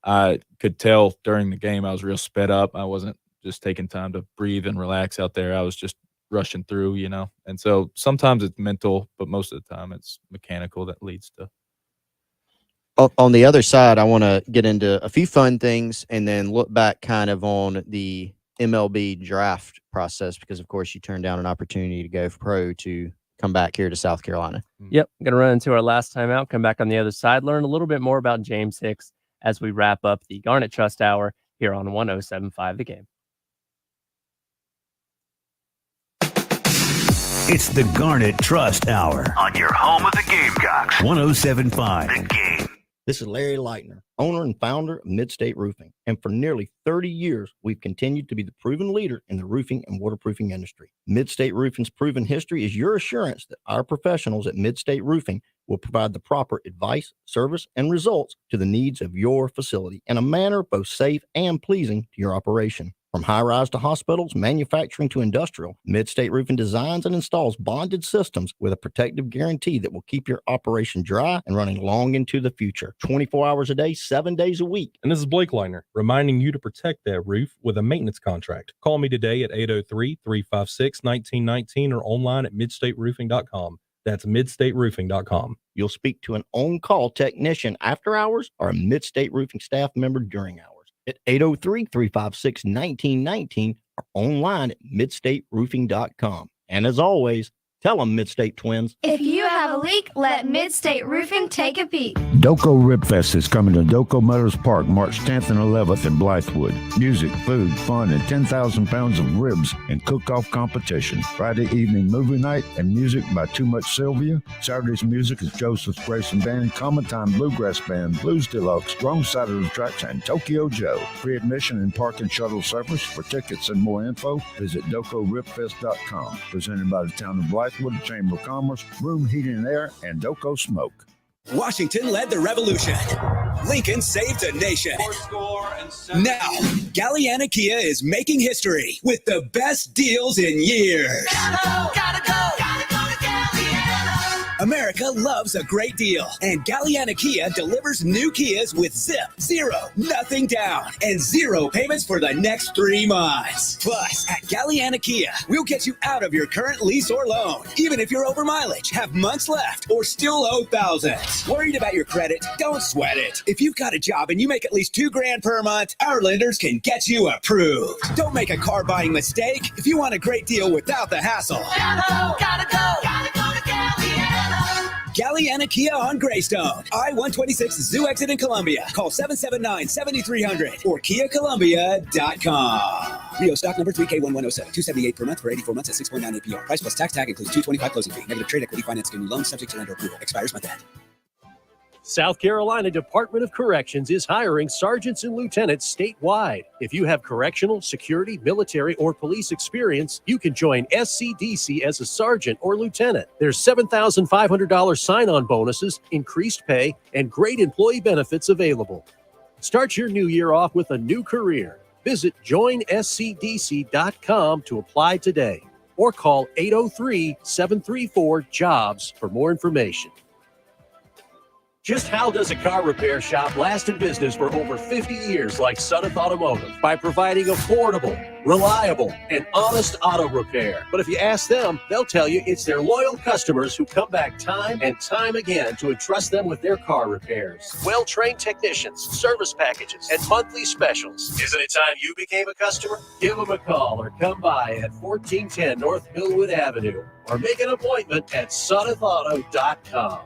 I could tell during the game I was real sped up. I wasn't just taking time to breathe and relax out there. I was just rushing through, And so sometimes it's mental, but most of the time it's mechanical that leads to. On the other side, I want to get into a few fun things and then look back kind of on the MLB draft process because, of course, you turned down an opportunity to go pro to come back here to South Carolina. Yep. Going to run into our last time out, come back on the other side, learn a little bit more about James Hicks as we wrap up the Garnet Trust Hour here on 107.5 The Game. It's the Garnet Trust Hour on your home of the Gamecocks. 107.5 The Game. This is Larry Leitner, owner and founder of Midstate Roofing. And for nearly 30 years, we've continued to be the proven leader in the roofing and waterproofing industry. Midstate Roofing's proven history is your assurance that our professionals at Midstate Roofing will provide the proper advice, service, and results to the needs of your facility in a manner both safe and pleasing to your operation. From high-rise to hospitals, manufacturing to industrial, Midstate Roofing designs and installs bonded systems with a protective guarantee that will keep your operation dry and running long into the future. 24 hours a day, 7 days a week. And this is Blake Leitner, reminding you to protect that roof with a maintenance contract. Call me today at 803-356-1919 or online at midstateroofing.com. That's midstateroofing.com. You'll speak to an on-call technician after hours or a Midstate Roofing staff member during hours at 803-356-1919 or online at midstateroofing.com. And as always, tell them Midstate Twins. If you have a leak, let Midstate Roofing take a peek. Doco Rib Fest is coming to Doco Meadows Park March 10th and 11th in Blythewood. Music, food, fun, and 10,000 pounds of ribs and cook-off competition. Friday evening movie night and music by Too Much Sylvia. Saturday's music is Joseph's Grayson Band, Common Time Bluegrass Band, Blues Deluxe, Wrong Side of the Tracks, and Tokyo Joe. Free admission and park and shuttle service. For tickets and more info, visit DocoRibFest.com. Presented by the town of Blythewood, Chamber of Commerce, Room Heating and Air, and Doco Smoke. Washington led the revolution. Lincoln saved a nation. Now, Galliana Kia is making history with the best deals in years. Gotta go to Galliana. America loves a great deal, and Galliana Kia delivers new Kias with zip, zero, nothing down, and zero payments for the next 3 months. Plus, at Galliana Kia, we'll get you out of your current lease or loan, even if you're over mileage, have months left, or still owe thousands. Worried about your credit? Don't sweat it. If you've got a job and you make at least $2,000 per month, our lenders can get you approved. Don't make a car buying mistake. If you want a great deal without the hassle, gotta go to Galliana. Galliana Kia on Greystone. I-126 Zoo Exit in Columbia. Call 779-7300 or KiaColumbia.com. Rio stock number 3K1107. $278 per month for 84 months at 6.9 APR. Price plus tax tag includes $225 closing fee. Negative trade equity financing and loan subject to lender approval. Expires month end. South Carolina Department of Corrections is hiring sergeants and lieutenants statewide. If you have correctional, security, military, or police experience, you can join SCDC as a sergeant or lieutenant. There's $7,500 sign-on bonuses, increased pay, and great employee benefits available. Start your new year off with a new career. Visit joinscdc.com to apply today or call 803-734-JOBS for more information. Just how does a car repair shop last in business for over 50 years like Suddeth Automotive? By providing affordable, reliable, and honest auto repair. But if you ask them, they'll tell you it's their loyal customers who come back time and time again to entrust them with their car repairs. Well-trained technicians, service packages, and monthly specials. Isn't it time you became a customer? Give them a call or come by at 1410 North Millwood Avenue or make an appointment at SuddethAuto.com.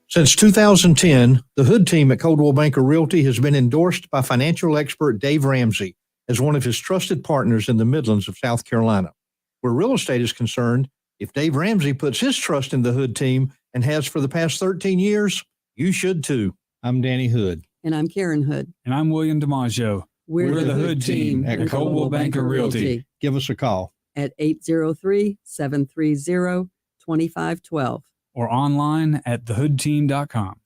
Since 2010, the Hood team at Coldwell Banker Realty has been endorsed by financial expert Dave Ramsey as one of his trusted partners in the Midlands of South Carolina. Where real estate is concerned, if Dave Ramsey puts his trust in the Hood team and has for the past 13 years, you should too. I'm Danny Hood. And I'm Karen Hood. And I'm William DiMaggio. We're the Hood team at Coldwell Banker Realty. Give us a call at 803-730-2512. Or online at thehoodteam.com.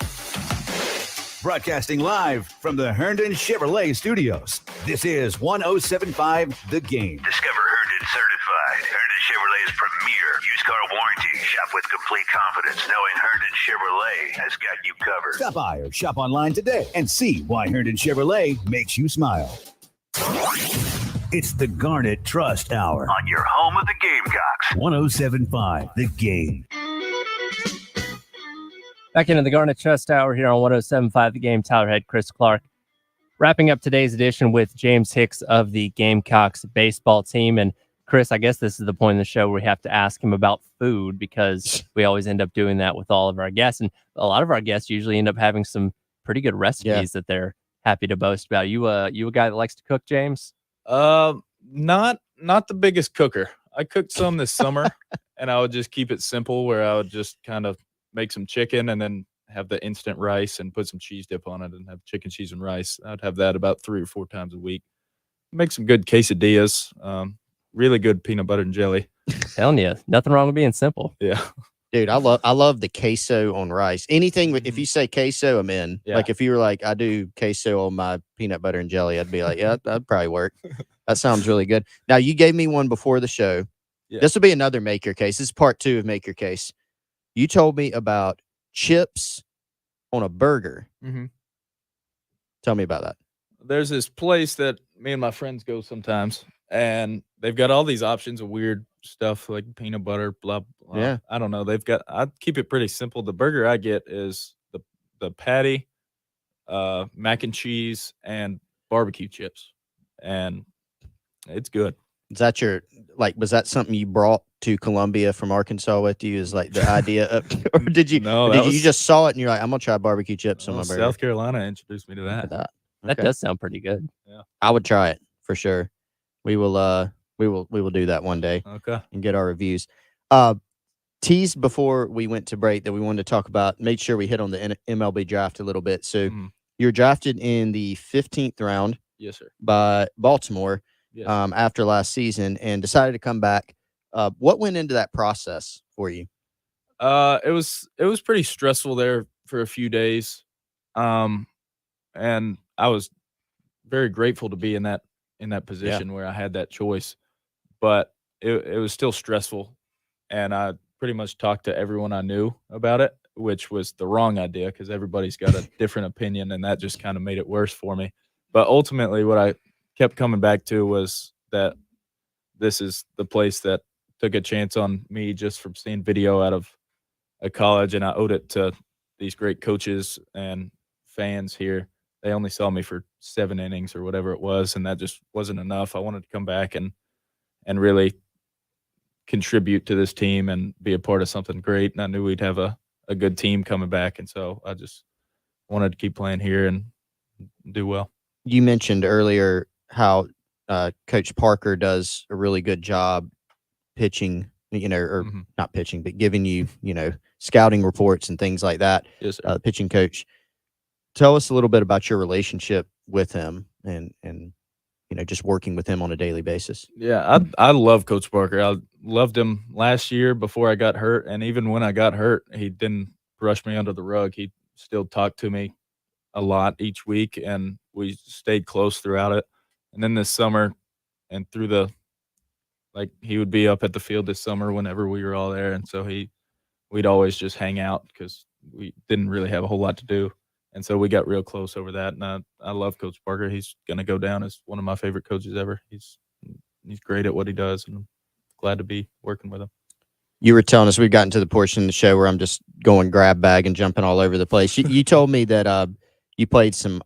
Broadcasting live from the Herndon Chevrolet Studios. This is 107.5 The Game. Discover Herndon Certified, Herndon Chevrolet's premier used car warranty. Shop with complete confidence knowing Herndon Chevrolet has got you covered. Stop by or shop online today and see why Herndon Chevrolet makes you smile. It's the Garnet Trust Hour On your home of the Gamecocks. 107.5 The Game. Back into the Garnet Trust Hour here on 107.5 The Game. Tyler Head, Chris Clark. Wrapping up today's edition with James Hicks of the Gamecocks baseball team. And Chris, I guess this is the point in the show where we have to ask him about food because we always end up doing that with all of our guests. And a lot of our guests usually end up having some pretty good recipes that they're happy to boast about. You a guy that likes to cook, James? Not the biggest cooker. I cooked some this summer and I would just keep it simple where I would just kind of make some chicken and then have the instant rice and put some cheese dip on it and have chicken, cheese, and rice. I'd have that about 3 or 4 times a week. Make some good quesadillas. Really good peanut butter and jelly. Telling you, nothing wrong with being simple. Yeah. Dude, I love the queso on rice. Anything with, if you say queso, I'm in. Yeah. Like if you were like, I do queso on my peanut butter and jelly, I'd be like, yeah, that'd probably work. That sounds really good. Now, you gave me one before the show. Yeah. This will be another Make Your Case. This is part 2 of Make Your Case. You told me about chips on a burger. Mm-hmm. Tell me about that. There's this place that me and my friends go sometimes, and they've got all these options of weird stuff like peanut butter, blah, blah. Yeah. I don't know. I keep it pretty simple. The burger I get is the patty, mac and cheese, and barbecue chips. And it's good. Is that was that something you brought to Columbia from Arkansas with you? Is like the idea of, or did you, No, you just saw it and you're like, I'm going to try barbecue chips on my burger? South Carolina introduced me to that. That does sound pretty good. Yeah. I would try it for sure. We will do that one day. Okay. And get our reviews. Teased before we went to break that we wanted to talk about, made sure we hit on the MLB draft a little bit. So you're drafted in the 15th round. Yes, sir. By Baltimore. Yes. After last season and decided to come back. What went into that process for you? It was pretty stressful there for a few days. And I was very grateful to be in that position where I had that choice. But it was still stressful. And I pretty much talked to everyone I knew about it, which was the wrong idea because everybody's got a different opinion, and that just kind of made it worse for me. But ultimately what I kept coming back to was that this is the place that took a chance on me just from seeing video out of a college, and I owed it to these great coaches and fans here. They only saw me for 7 innings or whatever it was, and that just wasn't enough. I wanted to come back and really contribute to this team and be a part of something great, and I knew we'd have a good team coming back, and so I just wanted to keep playing here and do well. You mentioned earlier how Coach Parker does a really good job pitching, or not pitching, but giving you, scouting reports and things like that. Yes, sir. Pitching coach. Tell us a little bit about your relationship with him and just working with him on a daily basis. Yeah, I love Coach Barker. I loved him last year before I got hurt, and even when I got hurt, he didn't brush me under the rug. He still talked to me a lot each week, and we stayed close throughout it. And then this summer and through he would be up at the field this summer whenever we were all there, and so we'd always just hang out because we didn't really have a whole lot to do. And so we got real close over that. And I love Coach Barker. He's going to go down as one of my favorite coaches ever. He's great at what he does, and I'm glad to be working with him. You were telling us we've gotten to the portion of the show where I'm just going grab bag and jumping all over the place. You told me that you played some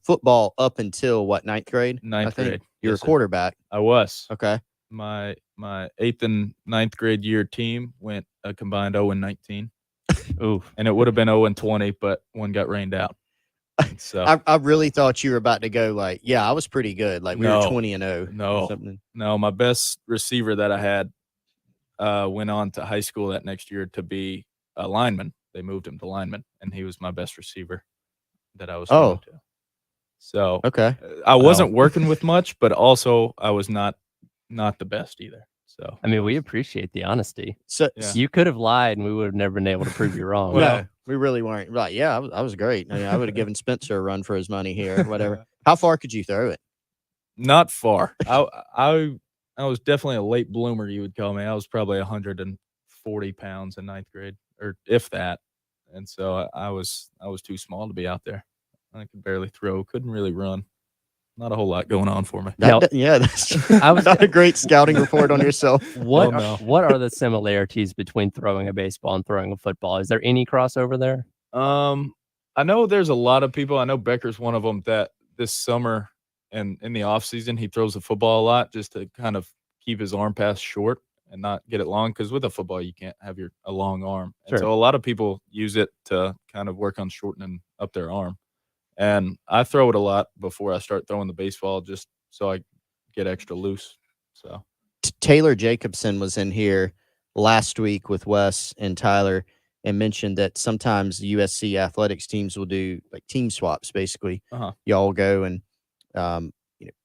football up until what, ninth grade? Ninth grade. You were a quarterback. I was. Okay. My 8th and 9th grade year team went a combined 0-19. Ooh. And it would have been 0-20, but one got rained out. So I really thought you were about to go I was pretty good. We were 20-0. No, my best receiver that I had went on to high school that next year to be a lineman. They moved him to lineman, and he was my best receiver that I was going to. So okay, I wasn't working with much, but also I was not the best either. So I mean, we appreciate the honesty. So you could have lied, and we would have never been able to prove you wrong. No, we really weren't. Right? Yeah, I was great. I would have given Spencer a run for his money here, or whatever. How far could you throw it? Not far. I was definitely a late bloomer, you would call me. I was probably 140 pounds in ninth grade, or if that. And so I was too small to be out there. I could barely throw, couldn't really run. Not a whole lot going on for me. That's not a great scouting report on yourself. What are the similarities between throwing a baseball and throwing a football? Is there any crossover there? I know there's a lot of people. I know Becker's one of them that this summer and in the off season he throws the football a lot just to kind of keep his arm pass short and not get it long, because with a football you can't have a long arm. And so a lot of people use it to kind of work on shortening up their arm. And I throw it a lot before I start throwing the baseball just so I get extra loose. So Taylor Jacobson was in here last week with Wes and Tyler and mentioned that sometimes the USC athletics teams will do team swaps. Basically, y'all go and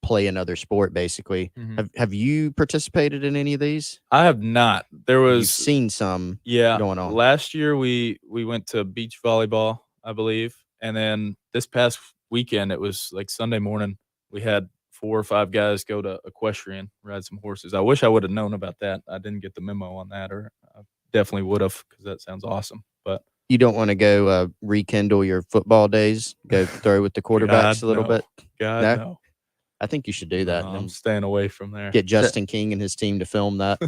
play another sport. Basically, have you participated in any of these? I have not. You've seen some going on. Last year we went to beach volleyball, I believe. And then this past weekend, it was Sunday morning, we had 4 or 5 guys go to equestrian, ride some horses. I wish I would have known about that. I didn't get the memo on that, or I definitely would have, because that sounds awesome. But you don't want to go rekindle your football days, go throw with the quarterbacks a little bit? No. I think you should do that. I'm staying away from there. Get Justin King and his team to film that.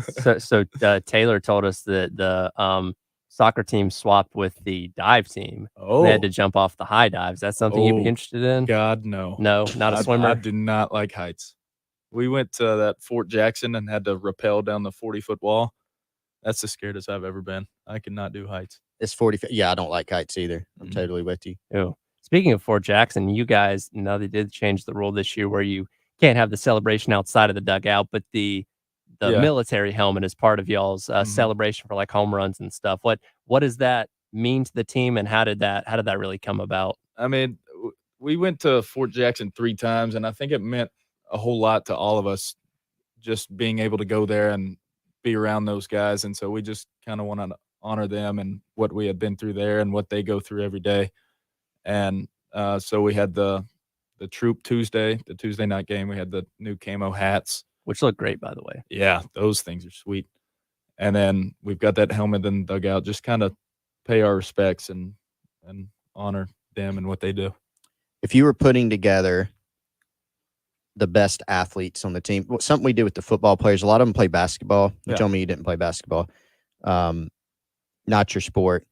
So Taylor told us that the soccer team swapped with the dive team. They had to jump off the high dives. That's something you'd be interested in? God, no. No, not a swimmer? I do not like heights. We went to that Fort Jackson and had to rappel down the 40-foot wall. That's the scariest I've ever been. I could not do heights. It's 40. Yeah, I don't like heights either. I'm totally with you. Ew. Speaking of Fort Jackson, you guys, they did change the rule this year where you can't have the celebration outside of the dugout, but the military helmet is part of y'all's celebration for home runs and stuff. What does that mean to the team, and how did that really come about? I mean, we went to Fort Jackson 3 times, and I think it meant a whole lot to all of us just being able to go there and be around those guys. And so we just kind of want to honor them and what we had been through there and what they go through every day. And so we had the Troop Tuesday, the Tuesday night game. We had the new camo hats, which look great, by the way. Yeah, those things are sweet. And then we've got that helmet in the dugout, just kind of pay our respects and honor them and what they do. If you were putting together the best athletes on the team, something we do with the football players, a lot of them play basketball. You told me you didn't play basketball. Not your sport.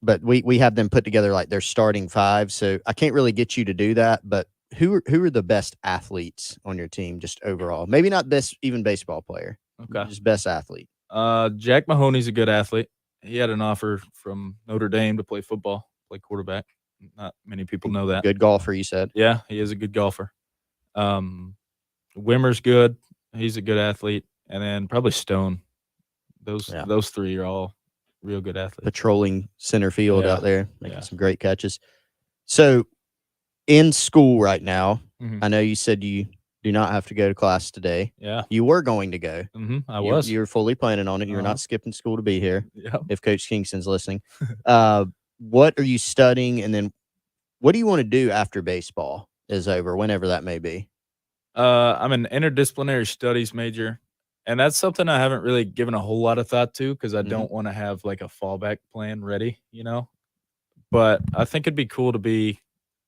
But we have them put together their starting 5. So I can't really get you to do that, but who are the best athletes on your team just overall? Maybe not best even baseball player. Okay. Just best athlete. Jack Mahoney's a good athlete. He had an offer from Notre Dame to play football, play quarterback. Not many people know that. Good golfer, you said. Yeah, he is a good golfer. Wimmer's good. He's a good athlete. And then probably Stone. Those three are all real good athletes. Patrolling center field Yeah. out there, making Yeah. some great catches. So in school right now, Mhm. I know you said you do not have to go to class today. Yeah. You were going to go. I was. You were fully planning on it. You're Uh-huh. not skipping school to be here. Yep. If Coach Kingston's listening. What are you studying? And then what do you want to do after baseball is over, whenever that may be? I'm an interdisciplinary studies major, and that's something I haven't really given a whole lot of thought to because I don't want to have like a fallback plan ready, But I think it'd be cool to be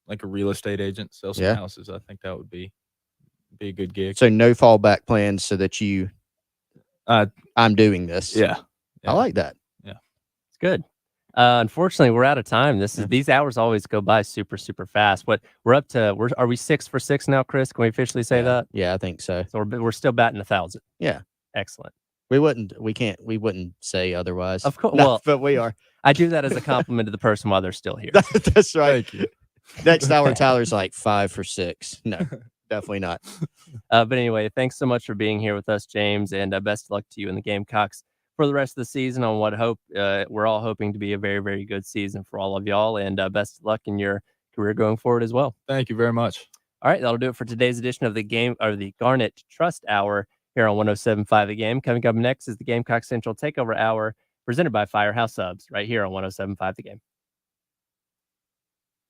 like a real estate agent, sell some houses. I think that would be a good gig. So no fallback plans so that you I'm doing this. Yeah. I like that. Yeah. It's good. Unfortunately, we're out of time. These hours always go by super, super fast. We're up to are we 6 for 6 now, Chris? Can we officially say that? Yeah, I think so. So we're still batting 1,000. Yeah. Excellent. We wouldn't say otherwise. Of course. No, Well, but we are. I do that as a compliment to the person while they're still here. That's right. Thank you. Next hour, Tyler's like 5 for 6. No, definitely not. But anyway, thanks so much for being here with us, James, and best of luck to you and the Gamecocks for the rest of the season on what we're all hoping to be a very, very good season for all of y'all, and best of luck in your career going forward as well. Thank you very much. All right, that'll do it for today's edition of the Garnet Trust Hour here on 107.5 The Game. Coming up next is the Gamecock Central Takeover Hour presented by Firehouse Subs right here on 107.5 The Game.